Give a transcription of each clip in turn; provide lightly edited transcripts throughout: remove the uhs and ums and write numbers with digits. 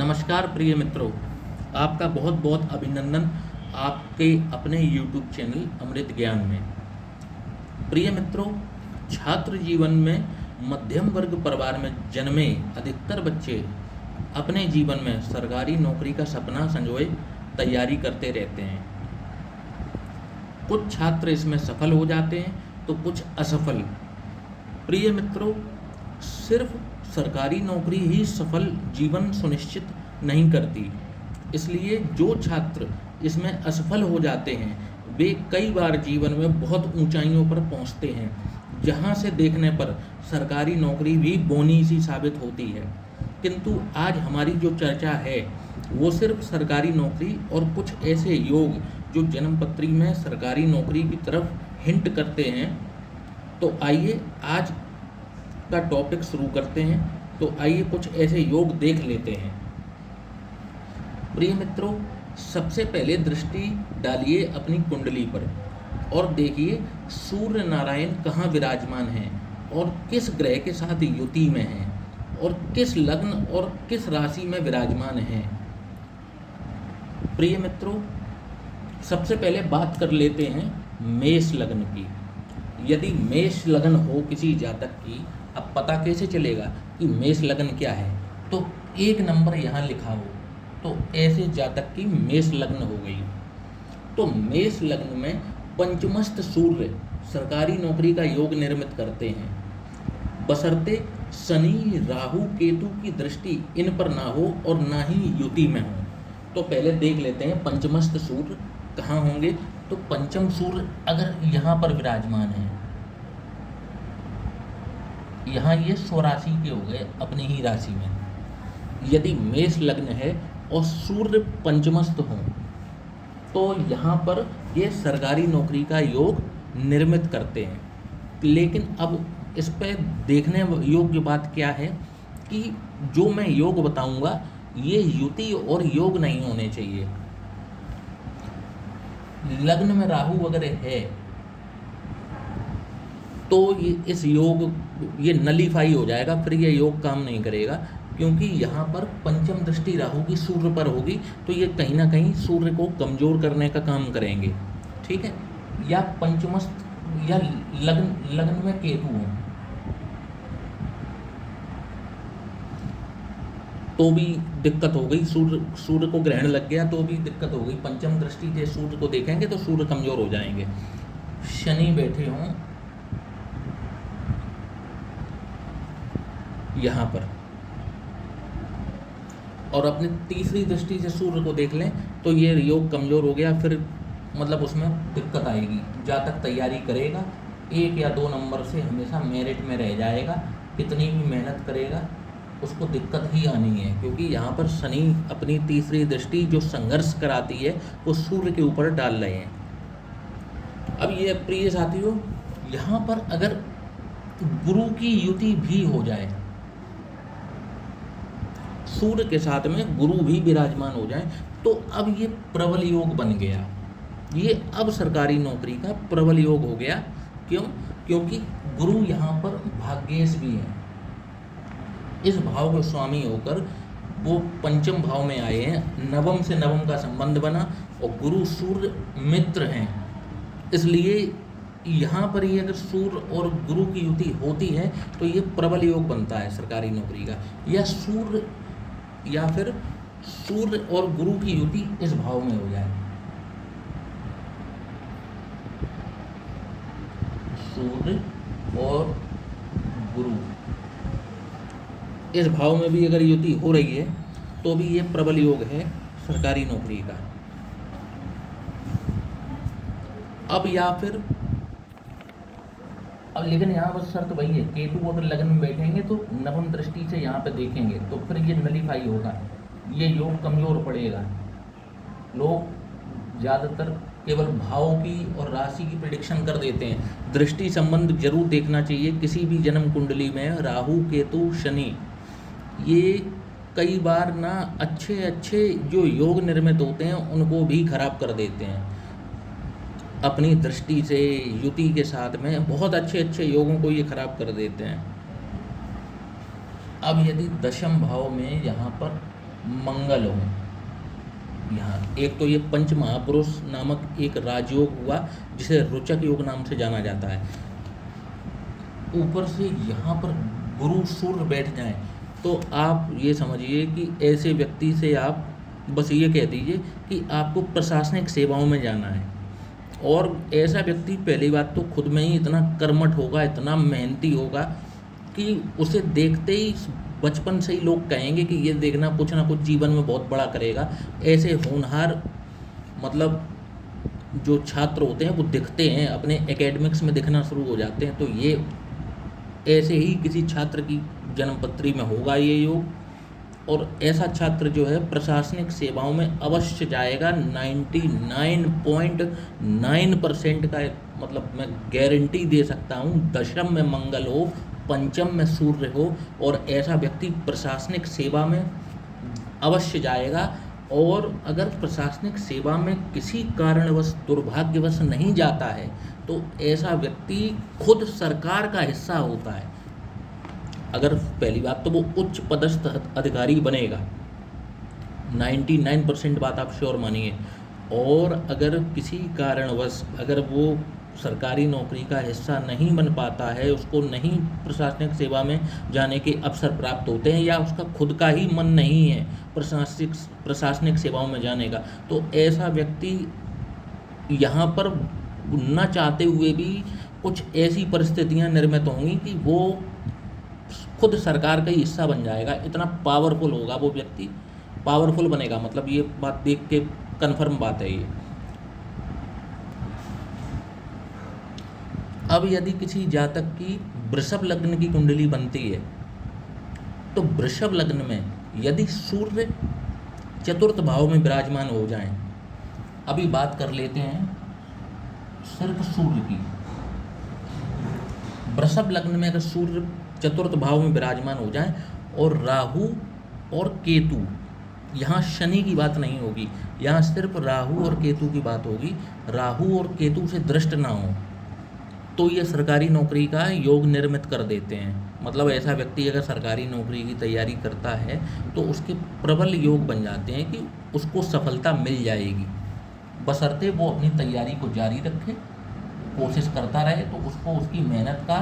नमस्कार प्रिय मित्रों, आपका बहुत बहुत अभिनंदन आपके अपने YouTube चैनल अमृत ज्ञान में। प्रिय मित्रों, छात्र जीवन में मध्यम वर्ग परिवार में जन्मे अधिकतर बच्चे अपने जीवन में सरकारी नौकरी का सपना संजोए तैयारी करते रहते हैं। कुछ छात्र इसमें सफल हो जाते हैं तो कुछ असफल। प्रिय मित्रों, सिर्फ सरकारी नौकरी ही सफल जीवन सुनिश्चित नहीं करती, इसलिए जो छात्र इसमें असफल हो जाते हैं वे कई बार जीवन में बहुत ऊंचाइयों पर पहुंचते हैं, जहां से देखने पर सरकारी नौकरी भी बोनी सी साबित होती है। किंतु आज हमारी जो चर्चा है वो सिर्फ सरकारी नौकरी और कुछ ऐसे योग जो जन्मपत्री में सरकारी नौकरी की तरफ हिंट करते हैं। तो आइए आज का टॉपिक शुरू करते हैं। तो आइए कुछ ऐसे योग देख लेते हैं। प्रिय मित्रों, सबसे पहले दृष्टि डालिए अपनी कुंडली पर और देखिए सूर्य नारायण कहाँ विराजमान हैं और किस ग्रह के साथ युति में हैं और किस लग्न और किस राशि में विराजमान हैं। प्रिय मित्रों, सबसे पहले बात कर लेते हैं मेष लग्न की। यदि मेष लग्न हो किसी जातक की, अब पता कैसे चलेगा कि मेष लग्न क्या है? तो एक नंबर यहाँ लिखा हो तो ऐसे जातक की मेष लग्न हो गई। तो मेष लग्न में पंचमस्त सूर्य सरकारी नौकरी का योग निर्मित करते हैं, बशर्ते शनि राहु केतु की दृष्टि इन पर ना हो और ना ही युति में हो। तो पहले देख लेते हैं पंचमस्त सूर्य कहाँ होंगे। तो पंचम सूर्य अगर यहाँ पर विराजमान है, यहाँ ये स्वराशि के हो गए अपनी ही राशि में। यदि मेष लग्न है और सूर्य पंचमस्त हो तो यहाँ पर ये सरकारी नौकरी का योग निर्मित करते हैं। लेकिन अब इस पर देखने योग्य बात क्या है कि जो मैं योग बताऊंगा ये युति और योग नहीं होने चाहिए। लग्न में राहु वगैरह है तो इस योग ये नलीफाई हो जाएगा, फिर ये योग काम नहीं करेगा, क्योंकि यहाँ पर पंचम दृष्टि राहु की सूर्य पर होगी तो ये कहीं ना कहीं सूर्य को कमजोर करने का काम करेंगे। ठीक है, या पंचमस्त या लग्न में केतु हो तो भी दिक्कत हो गई। सूर्य को ग्रहण लग गया तो भी दिक्कत हो गई। पंचम दृष्टि से सूर्य को देखेंगे तो सूर्य कमजोर हो जाएंगे। शनि बैठे हों यहाँ पर और अपनी तीसरी दृष्टि से सूर्य को देख लें तो ये योग कमजोर हो गया, फिर मतलब उसमें दिक्कत आएगी। जातक तैयारी करेगा 1 या 2 नंबर से हमेशा मेरिट में रह जाएगा, कितनी भी मेहनत करेगा उसको दिक्कत ही आनी है, क्योंकि यहाँ पर शनि अपनी तीसरी दृष्टि जो संघर्ष कराती है वो सूर्य के ऊपर डाल रहे हैं। अब ये प्रिय साथियों, यहाँ पर अगर गुरु की युति भी हो जाए, सूर्य के साथ में गुरु भी विराजमान हो जाए, तो अब ये प्रबल योग बन गया। ये अब सरकारी नौकरी का प्रबल योग हो गया। क्यों? क्योंकि गुरु यहाँ पर भाग्येश भी है। इस भाव के स्वामी होकर वो पंचम भाव में आए हैं, नवम से नवम का संबंध बना और गुरु सूर्य मित्र हैं। इसलिए यहाँ पर ये अगर सूर्य और गुरु की युति होती है तो ये प्रबल योग बनता है सरकारी नौकरी का। या सूर्य या फिर सूर्य और गुरु की युति इस भाव में हो जाए, सूर्य और गुरु इस भाव में भी अगर युति हो रही है तो भी ये प्रबल योग है सरकारी नौकरी का। अब या फिर अब लेकिन यहाँ पर शर्त वही है, केतु अगर लग्न में बैठेंगे तो नवम दृष्टि से यहाँ पे देखेंगे तो फिर ये नलीफाई होगा, ये योग कमजोर पड़ेगा। लोग ज़्यादातर केवल भाव की और राशि की प्रेडिक्शन कर देते हैं। दृष्टि संबंध जरूर देखना चाहिए किसी भी जन्म कुंडली में। राहु केतु शनि ये कई बार ना अच्छे जो योग निर्मित होते हैं उनको भी खराब कर देते हैं। अपनी दृष्टि से युति के साथ में बहुत अच्छे योगों को ये खराब कर देते हैं। अब यदि दशम भाव में यहाँ पर मंगल हो। यहाँ एक तो ये पंच महापुरुष नामक एक राजयोग हुआ जिसे रोचक योग नाम से जाना जाता है। ऊपर से यहाँ पर गुरु सूर्य बैठ जाएं तो आप ये समझिए कि ऐसे व्यक्ति से आप बस ये कह दीजिए कि आपको प्रशासनिक सेवाओं में जाना है। और ऐसा व्यक्ति पहली बात तो खुद में ही इतना कर्मठ होगा, इतना मेहनती होगा कि उसे देखते ही बचपन से ही लोग कहेंगे कि ये देखना कुछ ना कुछ जीवन में बहुत बड़ा करेगा। ऐसे होनहार मतलब जो छात्र होते हैं वो दिखते हैं, अपने एकेडमिक्स में दिखना शुरू हो जाते हैं। तो ये ऐसे ही किसी छात्र की जन्मपत्री में होगा ये योग, और ऐसा छात्र जो है प्रशासनिक सेवाओं में अवश्य जाएगा। 99.9% का मतलब मैं गारंटी दे सकता हूँ। दशम में मंगल हो, पंचम में सूर्य हो, और ऐसा व्यक्ति प्रशासनिक सेवा में अवश्य जाएगा। और अगर प्रशासनिक सेवा में किसी कारणवश दुर्भाग्यवश नहीं जाता है तो ऐसा व्यक्ति खुद सरकार का हिस्सा होता है। अगर पहली बात तो वो उच्च पदस्थ अधिकारी बनेगा, 99% बात आप श्योर मानिए। और अगर किसी कारणवश अगर वो सरकारी नौकरी का हिस्सा नहीं बन पाता है, उसको नहीं प्रशासनिक सेवा में जाने के अवसर प्राप्त होते हैं, या उसका खुद का ही मन नहीं है प्रशासनिक सेवाओं में जाने का, तो ऐसा व्यक्ति यहाँ पर न चाहते हुए भी कुछ ऐसी परिस्थितियाँ निर्मित होंगी कि वो खुद सरकार का ही हिस्सा बन जाएगा। इतना पावरफुल होगा वो व्यक्ति, पावरफुल बनेगा, मतलब ये बात देख के कन्फर्म बात है ये। अब यदि किसी जातक की वृषभ लग्न की कुंडली बनती है तो वृषभ लग्न में यदि सूर्य चतुर्थ भाव में विराजमान हो जाएं, अभी बात कर लेते हैं सिर्फ सूर्य की। वृषभ लग्न में अगर सूर्य चतुर्थ भाव में विराजमान हो जाएं और राहु और केतु, यहाँ शनि की बात नहीं होगी, यहाँ सिर्फ राहु और केतु की बात होगी, राहु और केतु से दृष्ट ना हो तो ये सरकारी नौकरी का योग निर्मित कर देते हैं। मतलब ऐसा व्यक्ति अगर सरकारी नौकरी की तैयारी करता है तो उसके प्रबल योग बन जाते हैं कि उसको सफलता मिल जाएगी, बशर्ते वो अपनी तैयारी को जारी रखे, कोशिश करता रहे तो उसको उसकी मेहनत का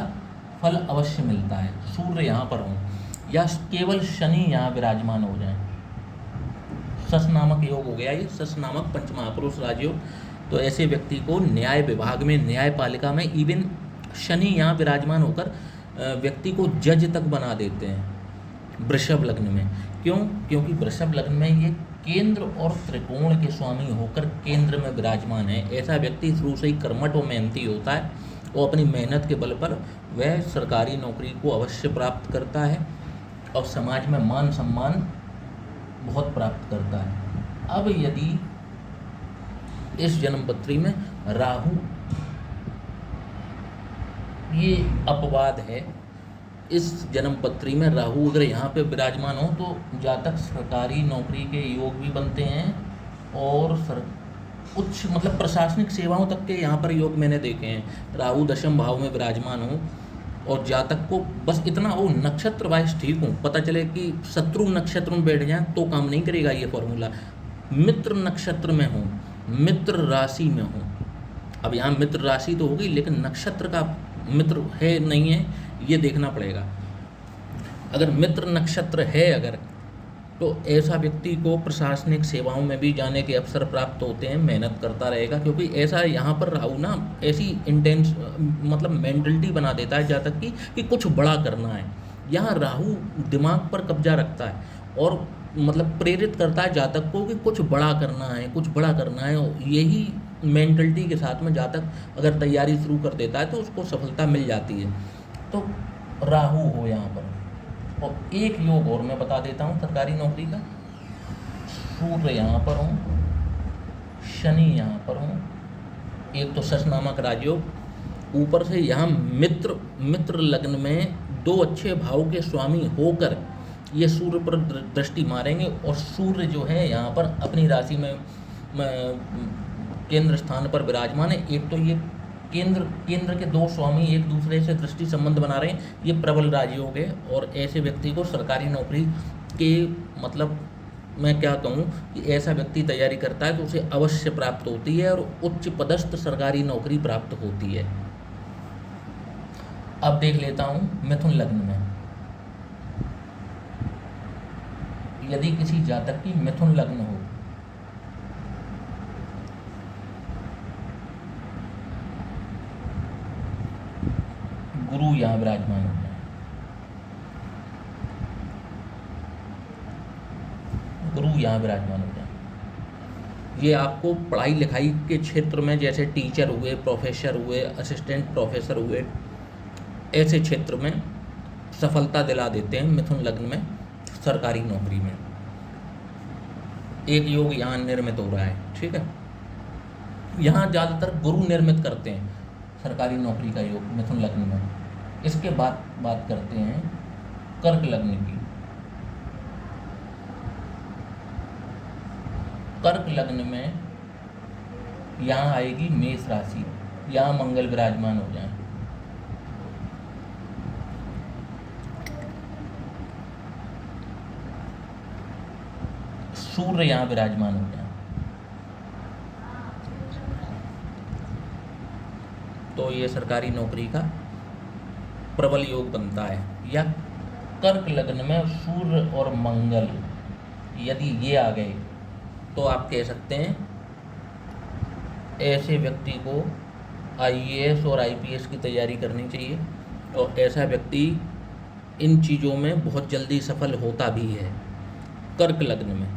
फल अवश्य मिलता है। सूर्य यहाँ पर हो या केवल शनि यहाँ विराजमान हो जाए, सस नामक योग हो गया ये, सस नामक पंचमहापुरुष राजयोग। तो ऐसे व्यक्ति को न्याय विभाग में, न्यायपालिका में, इवन शनि यहाँ विराजमान होकर व्यक्ति को जज तक बना देते हैं वृषभ लग्न में। क्यों? क्योंकि वृषभ लग्न में ये केंद्र और त्रिकोण के स्वामी होकर केंद्र में विराजमान है। ऐसा व्यक्ति शुरू से ही कर्मठ और मेहनती होता है और अपनी मेहनत के बल पर वह सरकारी नौकरी को अवश्य प्राप्त करता है और समाज में मान सम्मान बहुत प्राप्त करता है। अब यदि इस जन्मपत्री में राहु, ये अपवाद है, इस जन्मपत्री में राहु अगर यहाँ पे विराजमान हो तो जातक सरकारी नौकरी के योग भी बनते हैं और उच्च मतलब प्रशासनिक सेवाओं तक के यहाँ पर योग मैंने देखे हैं। राहु दशम भाव में विराजमान हो और जातक को बस इतना हो नक्षत्र वाइज ठीक हो, पता चले कि शत्रु नक्षत्र में बैठ जाए तो काम नहीं करेगा ये फॉर्मूला। मित्र नक्षत्र में हो, मित्र राशि में हो, अब यहाँ मित्र राशि तो होगी लेकिन नक्षत्र का मित्र है नहीं है ये देखना पड़ेगा। अगर मित्र नक्षत्र है अगर, तो ऐसा व्यक्ति को प्रशासनिक सेवाओं में भी जाने के अवसर प्राप्त होते हैं, मेहनत करता रहेगा। क्योंकि ऐसा यहाँ पर राहु ना ऐसी इंटेंस मतलब मेंटलिटी बना देता है जातक की कि कुछ बड़ा करना है। यहाँ राहु दिमाग पर कब्जा रखता है और मतलब प्रेरित करता है जातक को कि कुछ बड़ा करना है, कुछ बड़ा करना है। यही मेंटलिटी के साथ में जातक अगर तैयारी शुरू कर देता है तो उसको सफलता मिल जाती है। तो राहु हो यहाँ पर। और एक योग और मैं बता देता हूँ सरकारी नौकरी का, सूर्य यहाँ पर हूँ, शनि यहाँ पर हूँ, एक तो शश नामक राजयोग, ऊपर से यहाँ मित्र लग्न में दो अच्छे भाव के स्वामी होकर ये सूर्य पर दृष्टि मारेंगे और सूर्य जो है यहाँ पर अपनी राशि में केंद्र स्थान पर विराजमान है। एक तो ये केंद्र के दो स्वामी एक दूसरे से दृष्टि संबंध बना रहे हैं, ये प्रबल राजयोग है और ऐसे व्यक्ति को सरकारी नौकरी के मतलब मैं क्या कहूँ कि ऐसा व्यक्ति तैयारी करता है तो उसे अवश्य प्राप्त होती है और उच्च पदस्थ सरकारी नौकरी प्राप्त होती है। अब देख लेता हूँ मिथुन लग्न में। यदि किसी जातक की मिथुन लग्न हो, गुरु यहाँ विराजमान हो जाए, गुरु यहाँ विराजमान हो जाए, ये आपको पढ़ाई लिखाई के क्षेत्र में जैसे टीचर हुए, प्रोफेसर हुए, असिस्टेंट प्रोफेसर हुए, ऐसे क्षेत्र में सफलता दिला देते हैं मिथुन लग्न में सरकारी नौकरी में। एक योग यहाँ निर्मित हो रहा है, ठीक है। यहाँ ज़्यादातर गुरु निर्मित करते हैं सरकारी नौकरी का योग मिथुन लग्न में। इसके बाद बात करते हैं कर्क लग्न की। कर्क लग्न में यहाँ आएगी मेष राशि, यहाँ मंगल विराजमान हो जाए, सूर्य यहाँ विराजमान हो जाए, तो ये सरकारी नौकरी का प्रबल योग बनता है। या कर्क लग्न में सूर्य और मंगल यदि ये आ गए तो आप कह सकते हैं ऐसे व्यक्ति को आईएएस और आईपीएस की तैयारी करनी चाहिए, और ऐसा व्यक्ति इन चीज़ों में बहुत जल्दी सफल होता भी है। कर्क लग्न में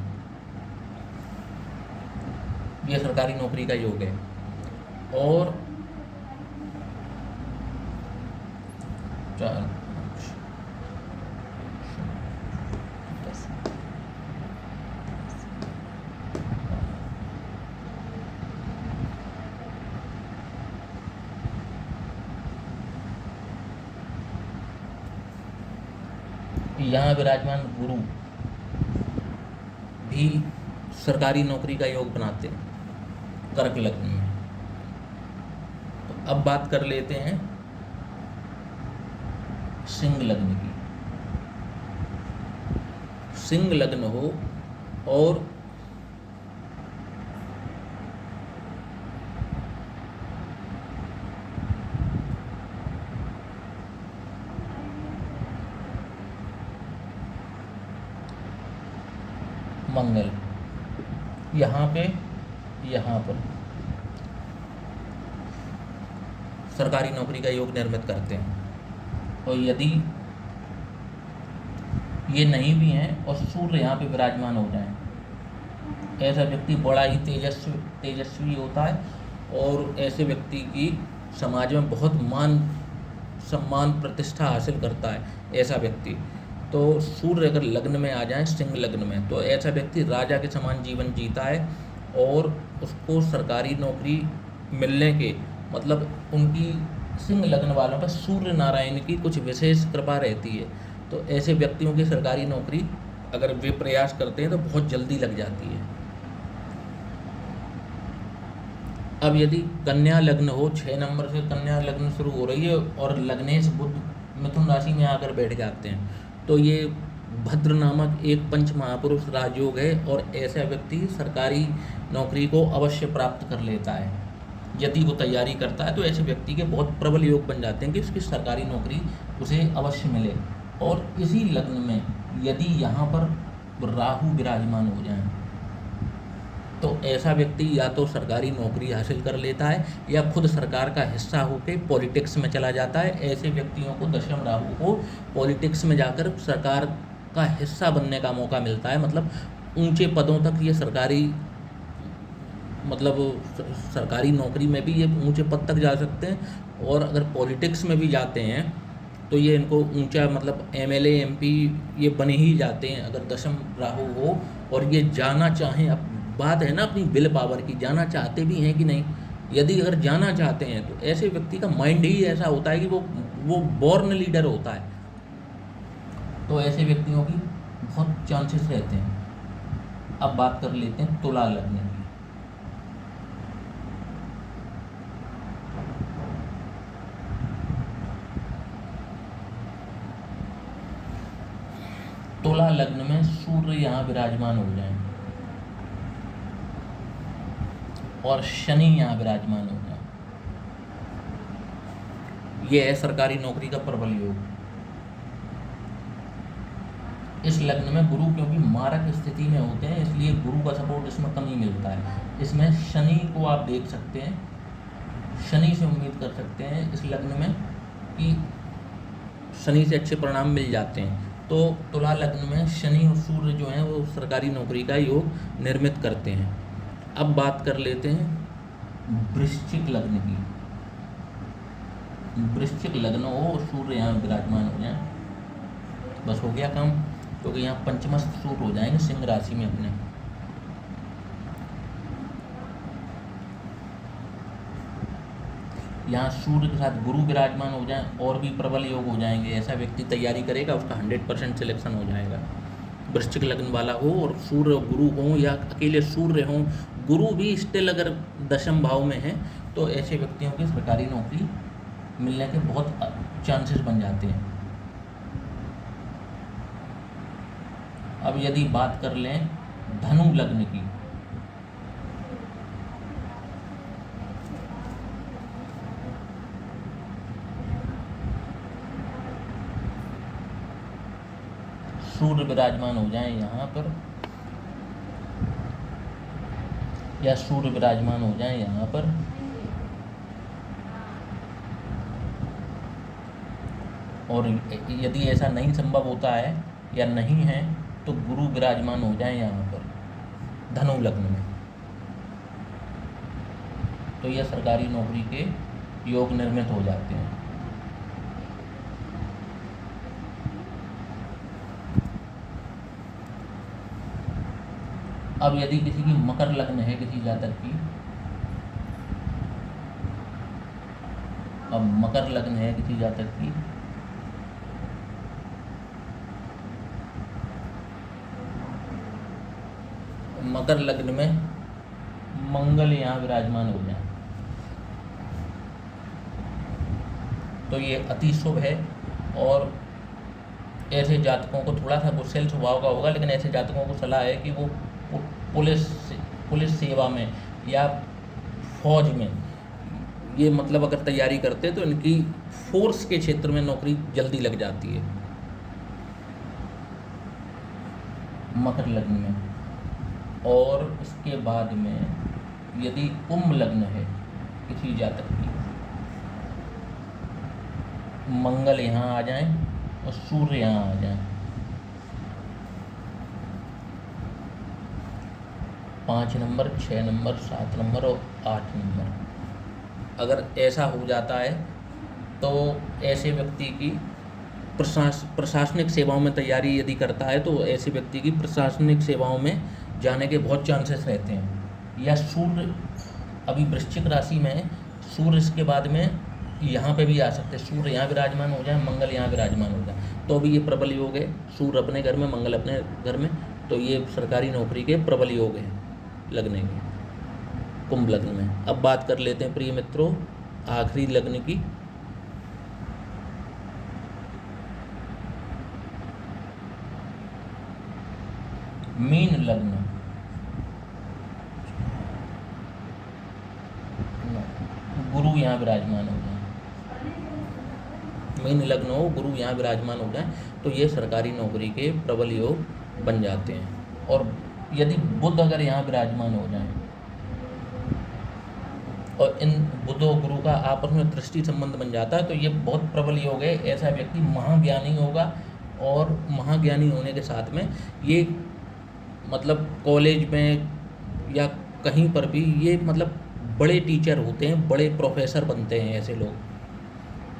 यह सरकारी नौकरी का योग है। और यहाँ विराजमान गुरु भी सरकारी नौकरी का योग बनाते हैं कर्क लग्न में। तो अब बात कर लेते हैं सिंह लग्न की। सिंह लग्न हो और मंगल यहाँ पे, यहाँ पर सरकारी नौकरी का योग निर्मित करते हैं। और यदि ये नहीं भी हैं और सूर्य यहाँ पे विराजमान हो जाए, ऐसा व्यक्ति बड़ा ही तेजस्वी होता है और ऐसे व्यक्ति की समाज में बहुत मान सम्मान प्रतिष्ठा हासिल करता है ऐसा व्यक्ति। तो सूर्य अगर लग्न में आ जाए सिंह लग्न में, तो ऐसा व्यक्ति राजा के समान जीवन जीता है और उसको सरकारी नौकरी मिलने के मतलब उनकी सिंह लग्न वालों पर सूर्य नारायण की कुछ विशेष कृपा रहती है। तो ऐसे व्यक्तियों की सरकारी नौकरी अगर वे प्रयास करते हैं तो बहुत जल्दी लग जाती है। अब यदि कन्या लग्न हो, 6 नंबर से कन्या लग्न शुरू हो रही है और लग्नेश बुध मिथुन राशि में आकर बैठ जाते हैं, तो ये भद्र नामक एक पंच महापुरुष राजयोग है और ऐसा व्यक्ति सरकारी नौकरी को अवश्य प्राप्त कर लेता है। यदि वो तैयारी करता है तो ऐसे व्यक्ति के बहुत प्रबल योग बन जाते हैं कि उसकी सरकारी नौकरी उसे अवश्य मिले। और इसी लग्न में यदि यहाँ पर राहु विराजमान हो जाए तो ऐसा व्यक्ति या तो सरकारी नौकरी हासिल कर लेता है या खुद सरकार का हिस्सा होकर पॉलिटिक्स में चला जाता है। ऐसे व्यक्तियों को दशम राहु को पॉलिटिक्स में जाकर सरकार का हिस्सा बनने का मौका मिलता है। मतलब ऊंचे पदों तक ये सरकारी नौकरी में भी ये ऊंचे पद तक जा सकते हैं। और अगर पॉलिटिक्स में भी जाते हैं तो ये इनको ऊंचा मतलब एमएलए एमपी ये बने ही जाते हैं अगर दशम राहु हो और ये जाना चाहें। अब बात है ना अपनी विल पावर की, जाना चाहते भी हैं कि नहीं। यदि अगर जाना चाहते हैं तो ऐसे व्यक्ति का माइंड ही ऐसा होता है कि वो बॉर्न लीडर होता है। तो ऐसे व्यक्तियों की बहुत चांसेस रहते हैं। अब बात कर लेते हैं तुला लग्न की। तुला लग्न में सूर्य यहाँ विराजमान हो जाए और शनि यहाँ विराजमान हो जाए, ये है सरकारी नौकरी का प्रबल योग। इस लग्न में गुरु क्योंकि मारक स्थिति में होते हैं, इसलिए गुरु का सपोर्ट इसमें कम ही मिलता है। इसमें शनि को आप देख सकते हैं, शनि से उम्मीद कर सकते हैं इस लग्न में कि शनि से अच्छे परिणाम मिल जाते हैं। तो तुला लग्न में शनि और सूर्य जो हैं वो सरकारी नौकरी का योग निर्मित करते हैं। अब बात कर लेते हैं वृश्चिक लग्न की। वृश्चिक लग्न हो और सूर्य यहाँ विराजमान हो जाए, बस हो गया काम, क्योंकि यहाँ पंचमस्थ सूर्य हो जाएंगे सिंह राशि में अपने। यहाँ सूर्य के साथ गुरु विराजमान हो जाए और भी प्रबल योग हो जाएंगे। ऐसा व्यक्ति तैयारी करेगा, उसका 100% सिलेक्शन हो जाएगा। वृश्चिक लग्न वाला हो और सूर्य गुरु हो या अकेले सूर्य हो, गुरु भी स्टिल अगर दशम भाव में है तो ऐसे व्यक्तियों की सरकारी नौकरी मिलने के बहुत चांसेस बन जाते हैं। अब यदि बात कर लें धनु लग्न की, सूर्य विराजमान हो जाए यहाँ पर या सूर्य विराजमान हो जाए यहाँ पर, और यदि ऐसा नहीं संभव होता है या नहीं है तो गुरु विराजमान हो जाए यहाँ पर धनु लग्न में, तो यह सरकारी नौकरी के योग निर्मित हो जाते हैं। अब यदि किसी की मकर लग्न है, किसी जातक की, अब मकर लग्न है किसी जातक की, मकर लग्न में मंगल यहाँ विराजमान हो जाए तो ये अति शुभ है। और ऐसे जातकों को थोड़ा सा गुस्सेल स्वभाव का होगा, लेकिन ऐसे जातकों को सलाह है कि वो पुलिस सेवा में या फौज में, ये मतलब अगर तैयारी करते तो इनकी फोर्स के क्षेत्र में नौकरी जल्दी लग जाती है मकर लग्न में। और इसके बाद में यदि कुंभ लग्न है किसी जातक की, मंगल यहाँ आ जाए और सूर्य यहाँ आ जाए, 5 नंबर, 6 नंबर, 7 नंबर और 8 नंबर, अगर ऐसा हो जाता है तो ऐसे व्यक्ति की प्रशासनिक सेवाओं में तैयारी यदि करता है तो ऐसे व्यक्ति की प्रशासनिक सेवाओं में जाने के बहुत चांसेस रहते हैं। या सूर्य अभी वृश्चिक राशि में है, सूर्य इसके बाद में यहाँ पे भी आ सकते हैं, सूर्य यहाँ विराजमान हो जाए, मंगल यहाँ विराजमान हो जाए, तो अभी ये प्रबल योग है, सूर्य अपने घर में, मंगल अपने घर में, तो ये सरकारी नौकरी के प्रबल योग है लगने के कुंभ लग्न में। अब बात कर लेते हैं प्रिय मित्रों आखिरी लग्न की, मीन लग्न। गुरु यहाँ विराजमान हो जाए, मीन लग्न हो, गुरु यहाँ विराजमान हो जाए तो ये सरकारी नौकरी के प्रबल योग बन जाते हैं। और यदि बुध अगर यहाँ विराजमान हो जाए और इन बुध और गुरु का आपस में दृष्टि संबंध बन जाता है तो ये बहुत प्रबल योग है। ऐसा व्यक्ति महाज्ञानी होगा और महाज्ञानी होने के साथ में ये मतलब कॉलेज में या कहीं पर भी ये मतलब बड़े टीचर होते हैं, बड़े प्रोफेसर बनते हैं ऐसे लोग।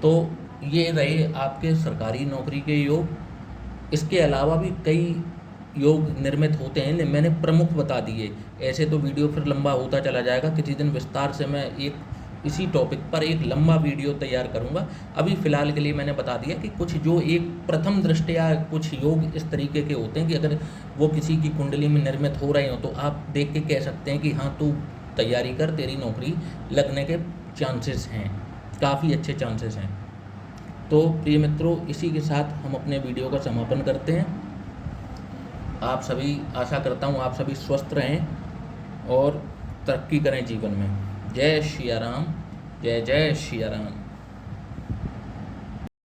तो ये रहे आपके सरकारी नौकरी के योग। इसके अलावा भी कई योग निर्मित होते हैं, मैंने प्रमुख बता दिए। ऐसे तो वीडियो फिर लंबा होता चला जाएगा, किसी दिन विस्तार से मैं एक इसी टॉपिक पर एक लंबा वीडियो तैयार करूंगा। अभी फ़िलहाल के लिए मैंने बता दिया कि कुछ जो एक प्रथम दृष्टया कुछ योग इस तरीके के होते हैं कि अगर वो किसी की कुंडली में निर्मित हो रहे हो तो आप देख के कह सकते हैं कि हाँ तू तैयारी कर, तेरी नौकरी लगने के चांसेस हैं, काफ़ी अच्छे चांसेस हैं। तो प्रिय मित्रों इसी के साथ हम अपने वीडियो का समापन करते हैं। आप सभी, आशा करता हूँ आप सभी स्वस्थ रहें और तरक्की करें जीवन में। जय सिया राम, जय जय सिया राम।